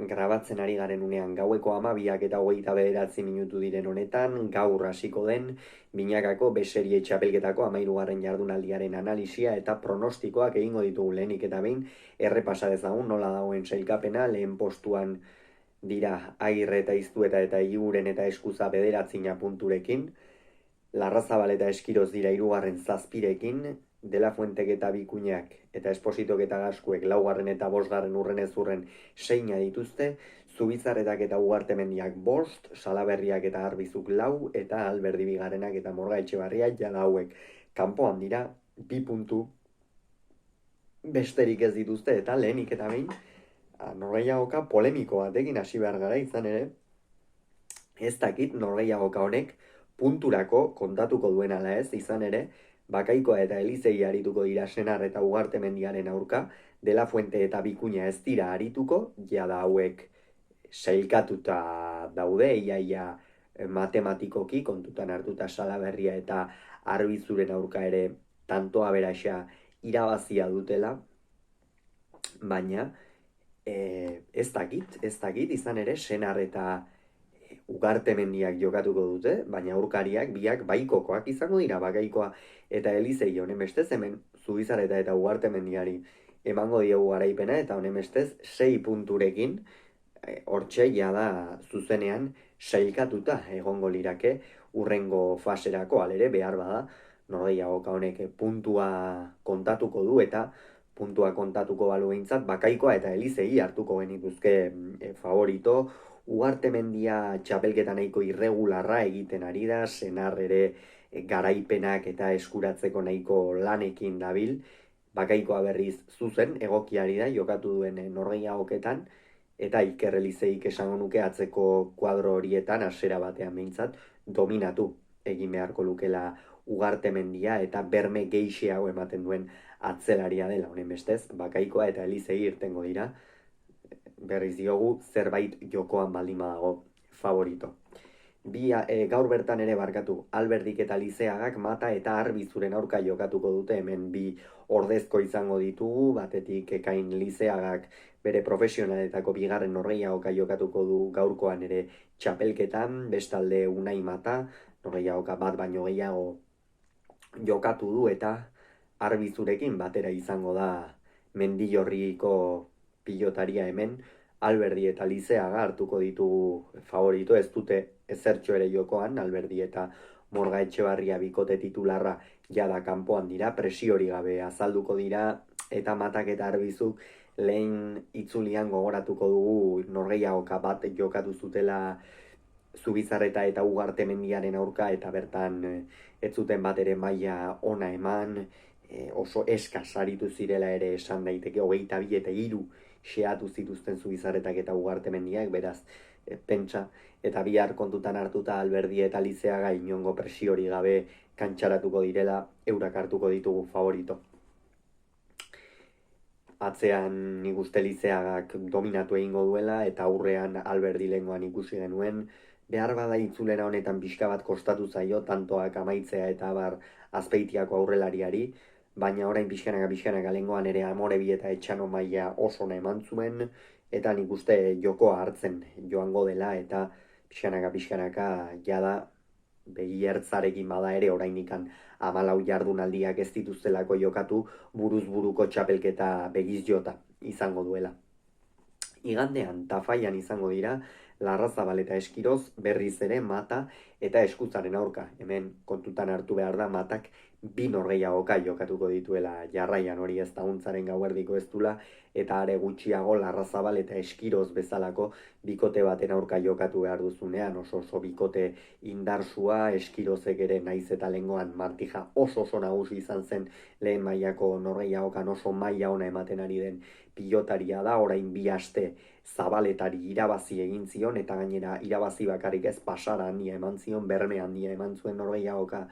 grabatzen ari garen unean gaueko 12:29 diren honetan, gaur hasiko den binakako beserie txapelketako 13. jardunaldiaren analisia eta pronostikoak egingo ditugu lehenik eta behin errepasa dezagun nola dagoen sailkapena. Lehen postuan dira Agirre eta Iztueta eta Iguren eta Eskuza 9 punturekin, Larrazabal eta Eskiroz dira 3. 7rekin, De La Fuentek eta Bikuñak eta Espositok eta Gaskuek 4. eta 5. urrenez urren 6 dituzte, Zubizarretak eta Ugartemendiak 5, Salaberriak eta Arbizuk 4 eta Alberdi Bigarrenak eta Morga Etxebarria jada hauek kanpoan dira 2 puntu besterik ez dituzte. Eta lehenik eta behin norgehiagoka polemiko batekin hasi behar gara, izan ere ez dakit norgehiagoka honek punturako kontatuko duen ala ez, izan ere Bakaikoa eta Elizei arituko dira Senar eta Ugartemendiaren aurka, De La Fuente eta Bikuña ez dira arituko, jada hauek sailkatuta daude, iaia matematikoki, kontutan hartuta Salaberria eta Arbizuren aurka ere tantoa beraxa irabazia dutela, baina ez dakit, izan ere Senar eta Ugartemendiak jokatuko dute, baina aurkariak biak baikokoak izango dira, Bakaikoa eta Elizei. Honen bestez hemen Zubizarreta eta Ugartemendiari emango diogu garaipena, eta honen bestez 6 punturekin hortxe jada zuzenean sailkatuta egongo lirake urrengo faserako. Alere behar bada norgehiagoka honek puntua kontatuko du, eta puntua kontatuko balu behintzat Bakaikoa eta Elizei hartuko genituzke favorito. Ugartemendia txapelketa nahiko irregularra egiten ari da, Senar ere garaipenak eta eskuratzeko nahiko lanekin dabil, Bakaikoa berriz zuzen egokiari da jokatu duen norgehiagoketan, eta Iker Elizeik esango nuke atzeko kuadro horietan hasiera batean behintzat dominatu egin beharko lukela Ugartemendia, eta berme geixiago ematen duen atzelaria dela. Honen bestez Bakaikoa eta Elizei irtengo dira, berriz diogu zerbait jokoan baldin badago favorito. Gaur bertan ere Alberdik eta Lizeagak Mata eta Arbizuren aurka jokatuko dute. Hemen bi ordezko izango ditugu, batetik Ekain Lizeagak bere profesionaletako bigarren norgehiagoka jokatuko du gaurkoan ere txapelketan, bestalde Unai Mata norgehiagoka bat baino gehiago jokatu du, eta Arbizurekin batera izango da Mendillorriko pilotaria. Hemen Alberdi eta Lizeaga hartuko ditugu favorito, ez dute ezertxo ere jokoan, Alberdi eta Morga Etxebarria bikote titularra jada kanpoan dira, presiori gabe azalduko dira, eta Matak eta Arbizuk lehen itzulian gogoratuko dugu norgehiagoka bat jokatu zutela Zubizarreta eta Ugartemendiaren aurka, eta bertan ez zuten bat ere maila ona eman, oso eskas aritu zirela ere esan daiteke, 22 eta 3 xeatu zituzten Zubizarretak eta Ugartemendiak, beraz pentsa, eta bihar kontutan hartuta Alberdi eta Lizeaga inongo presiori gabe kantxaratuko direla, eurak hartuko ditugu favorito. Atzean nik uste Lizeagak dominatu egingo duela, eta aurrean Alberdi lehengoan ikusi genuen, behar bada itzulera honetan pixka bat kostatu zaio, tantoak amaitzea eta bar Azpeitiako aurrelariari, baina orain pixkanaka lehengoan ere Amorebi eta Etxano maila oso ona eman zuen, eta nik uste jokoa hartzen joango dela, eta pixkanaka jada begi ertzarekin bada ere orainikan 14 jardunaldiak ez dituztelako jokatu, buruz buruko txapelketa begiz jota izango duela. Igandean Tafaian izango dira Larrazabal eta Eskiroz berriz ere Mata eta Eskuzaren aurka. Hemen kontutan hartu behar da Matak 2 norgehiagoka jokatuko dituela jarraian, hori ez da untzaren gauerdiko ez dula, eta are gutxiago Larrazabal eta Eskiroz bezalako bikote baten aurka jokatu behar duzunean, oso bikote indarsua. Eskirozek ere naiz eta lehengoan Martija oso nagusi izan zen lehen mailako norgehiagokan, oso maila ona ematen ari den pilotaria da, orain 2 aste Zabaletari irabazi egin zion, eta gainera irabazi bakarrik ez, pasara handia eman zion, berme handia eman zuen norgehiagoka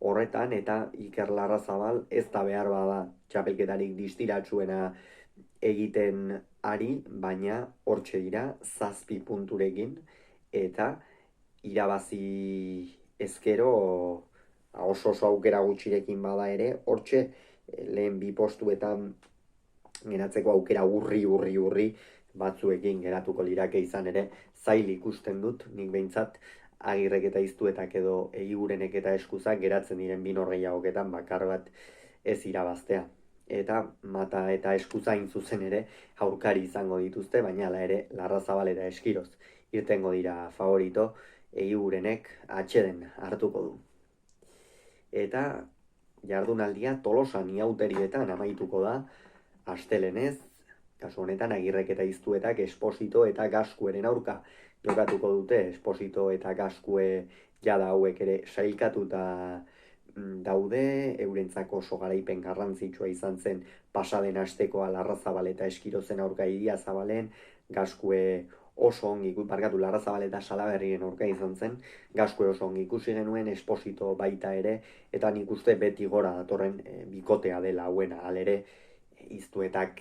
horretan, eta Iker Larrazabal ez da behar bada txapelketarik distiratsuena egiten ari, baina hortxe dira 7 punturekin, eta irabazi ezkero oso aukera gutxirekin bada ere, hortxe lehen 2 postuetan geratzeko aukera urri batzuekin geratuko lirake, izan ere zail ikusten dut, nik behintzat Agirrek eta Iztuetak edo Egurenek eta Eskuzak geratzen diren bi norgehiagoketan bakar bat ez irabaztea. Eta Mata eta Eskuza hain zuzen ere aurkari izango dituzte, baina hala ere Larrazabal eta Eskiroz irtengo dira favorito, Egurenek atxeden hartuko du. Eta jardunaldia Tolosan Iauterietan amaituko da, astelenez, kasu honetan Agirrek eta Iztuetak Esposito eta Gaskueren aurka jokatuko dute. Esposito eta Gaskue jada hauek ere sailkatuta daude, eurentzako oso garaipen garrantzitsua izan zen pasaden astekoa Larrazabal eta Eskirozen aurka Idiazabalen, Gaskue oso ongi, Larrazabal eta Salaberrien aurka izan zen, Gaskue oso ongi ikusi genuen, Esposito baita ere, eta nik uste beti gora datorren bikotea dela hauena, alere Iztuetak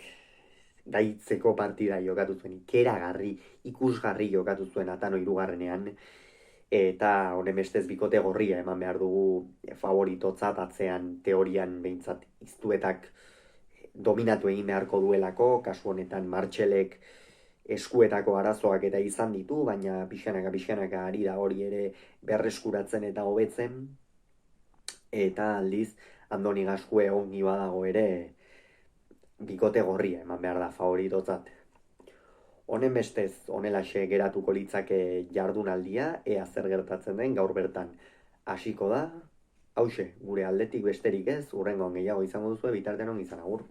gaitzeko partida jokatu zuen, ikeragarri, ikusgarri jokatu zuen Atano hirugarrenean, eta honen bestez bikote gorria eman behar dugu favoritotzat, atzean teorian behintzat Iztuetak dominatu egin beharko duelako, kasu honetan Martxelek eskuetako arazoak eta izan ditu, baina pixkanaka ari da hori ere berreskuratzen eta hobetzen, eta aldiz Andoni Gaskue ongi badago ere bikote gorria eman behar da favoritotzat. Honen bestez, honelaxe geratuko litzake jardunaldia, ea zer gertatzen den gaur bertan hasiko da. Hauxe, gure aldetik besterik ez, hurrengoan gehiago izango duzue, bitartean ongi izan, agur.